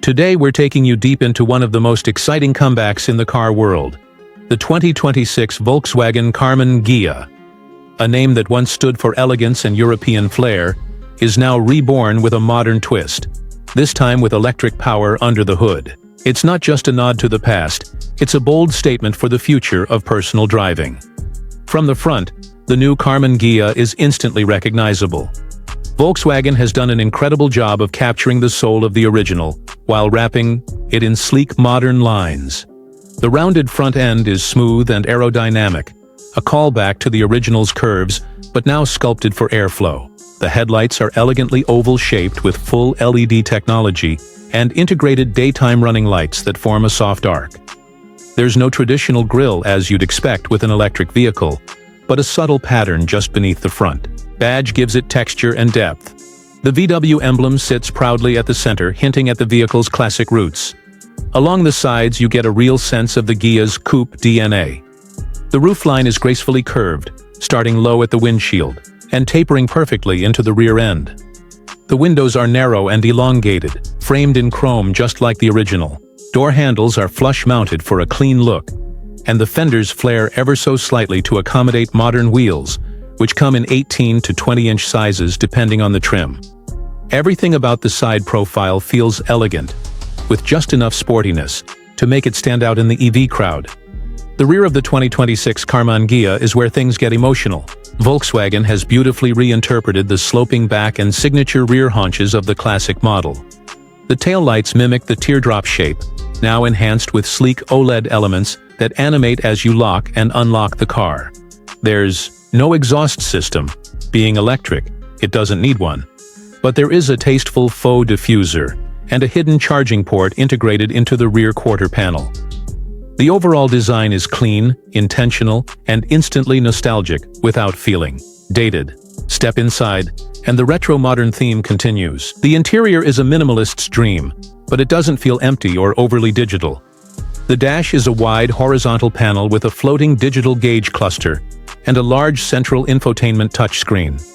Today we're taking you deep into one of the most exciting comebacks in the car world, the 2026 Volkswagen Karmann Ghia. A name that once stood for elegance and European flair, is now reborn with a modern twist, this time with electric power under the hood. It's not just a nod to the past, it's a bold statement for the future of personal driving. From the front, the new Karmann Ghia is instantly recognizable. Volkswagen has done an incredible job of capturing the soul of the original, while wrapping it in sleek modern lines. The rounded front end is smooth and aerodynamic, a callback to the original's curves, but now sculpted for airflow. The headlights are elegantly oval-shaped with full LED technology and integrated daytime running lights that form a soft arc. There's no traditional grille as you'd expect with an electric vehicle, but a subtle pattern just beneath the front. Badge gives it texture and depth. The VW emblem sits proudly at the center, hinting at the vehicle's classic roots. Along the sides, you get a real sense of the Ghia's Coupe DNA. The roofline is gracefully curved, starting low at the windshield, and tapering perfectly into the rear end. The windows are narrow and elongated, framed in chrome just like the original. Door handles are flush-mounted for a clean look, and the fenders flare ever so slightly to accommodate modern wheels, which come in 18 to 20-inch sizes depending on the trim. Everything about the side profile feels elegant, with just enough sportiness to make it stand out in the EV crowd. The rear of the 2026 Karmann Ghia is where things get emotional. Volkswagen has beautifully reinterpreted the sloping back and signature rear haunches of the classic model. The taillights mimic the teardrop shape, now enhanced with sleek OLED elements that animate as you lock and unlock the car. There's no exhaust system. Being electric, it doesn't need one. But there is a tasteful faux diffuser and a hidden charging port integrated into the rear quarter panel. The overall design is clean, intentional, and instantly nostalgic without feeling dated. Step inside, and the retro-modern theme continues. The interior is a minimalist's dream, but it doesn't feel empty or overly digital. The dash is a wide horizontal panel with a floating digital gauge cluster and a large central infotainment touchscreen.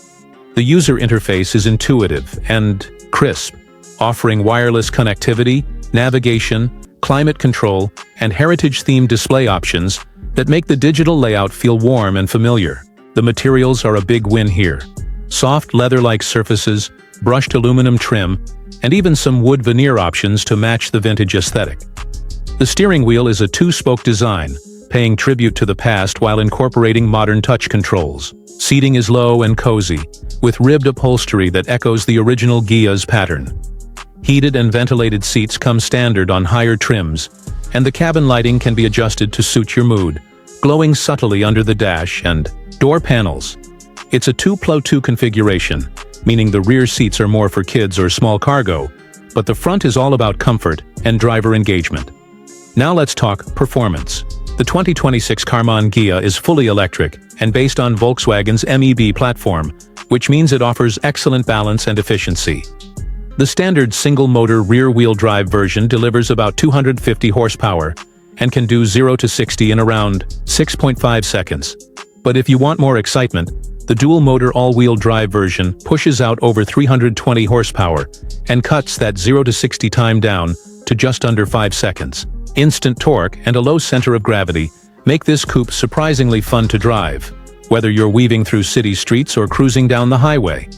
The user interface is intuitive and crisp, offering wireless connectivity, navigation, climate control, and heritage-themed display options that make the digital layout feel warm and familiar. The materials are a big win here. Soft leather-like surfaces, brushed aluminum trim, and even some wood veneer options to match the vintage aesthetic. The steering wheel is a two-spoke design, paying tribute to the past while incorporating modern touch controls. Seating is low and cozy, with ribbed upholstery that echoes the original Ghia's pattern. Heated and ventilated seats come standard on higher trims, and the cabin lighting can be adjusted to suit your mood, glowing subtly under the dash and door panels. It's a 2+2 configuration, meaning the rear seats are more for kids or small cargo, but the front is all about comfort and driver engagement. Now let's talk performance. The 2026 Karmann Ghia is fully electric and based on Volkswagen's MEB platform, which means it offers excellent balance and efficiency. The standard single-motor rear-wheel drive version delivers about 250 horsepower and can do 0 to 60 in around 6.5 seconds. But if you want more excitement, the dual-motor all-wheel drive version pushes out over 320 horsepower and cuts that 0 to 60 time down to just under 5 seconds. Instant torque and a low center of gravity make this coupe surprisingly fun to drive, whether you're weaving through city streets or cruising down the highway.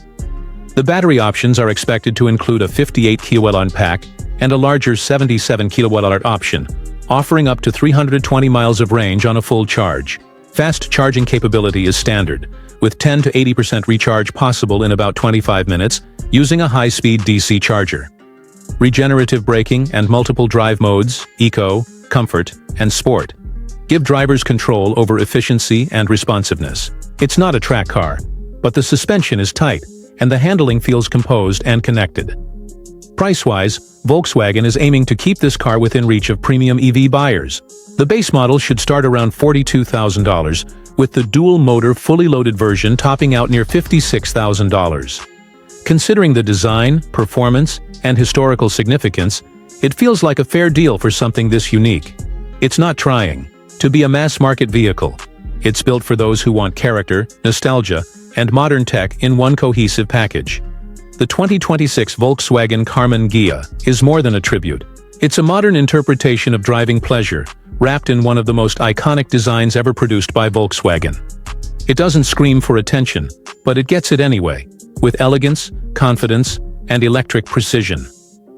The battery options are expected to include a 58 kWh pack and a larger 77 kWh option, offering up to 320 miles of range on a full charge. Fast charging capability is standard, with 10 to 80% recharge possible in about 25 minutes using a high-speed DC charger. Regenerative braking and multiple drive modes, Eco, Comfort, and Sport, give drivers control over efficiency and responsiveness. It's not a track car, but the suspension is tight, and the handling feels composed and connected. Price-wise, Volkswagen is aiming to keep this car within reach of premium EV buyers. The base model should start around $42,000, with the dual-motor fully loaded version topping out near $56,000. Considering the design, performance, and historical significance, it feels like a fair deal for something this unique. It's not trying to be a mass-market vehicle. It's built for those who want character, nostalgia, and modern tech in one cohesive package. The 2026 Volkswagen Karmann Ghia is more than a tribute. It's a modern interpretation of driving pleasure, wrapped in one of the most iconic designs ever produced by Volkswagen. It doesn't scream for attention, but it gets it anyway, with elegance, confidence, and electric precision.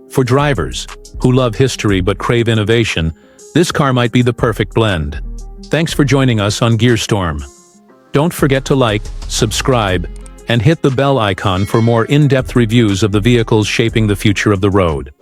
For drivers who love history but crave innovation, this car might be the perfect blend. Thanks for joining us on Gearstorm. Don't forget to like, subscribe, and hit the bell icon for more in-depth reviews of the vehicles shaping the future of the road.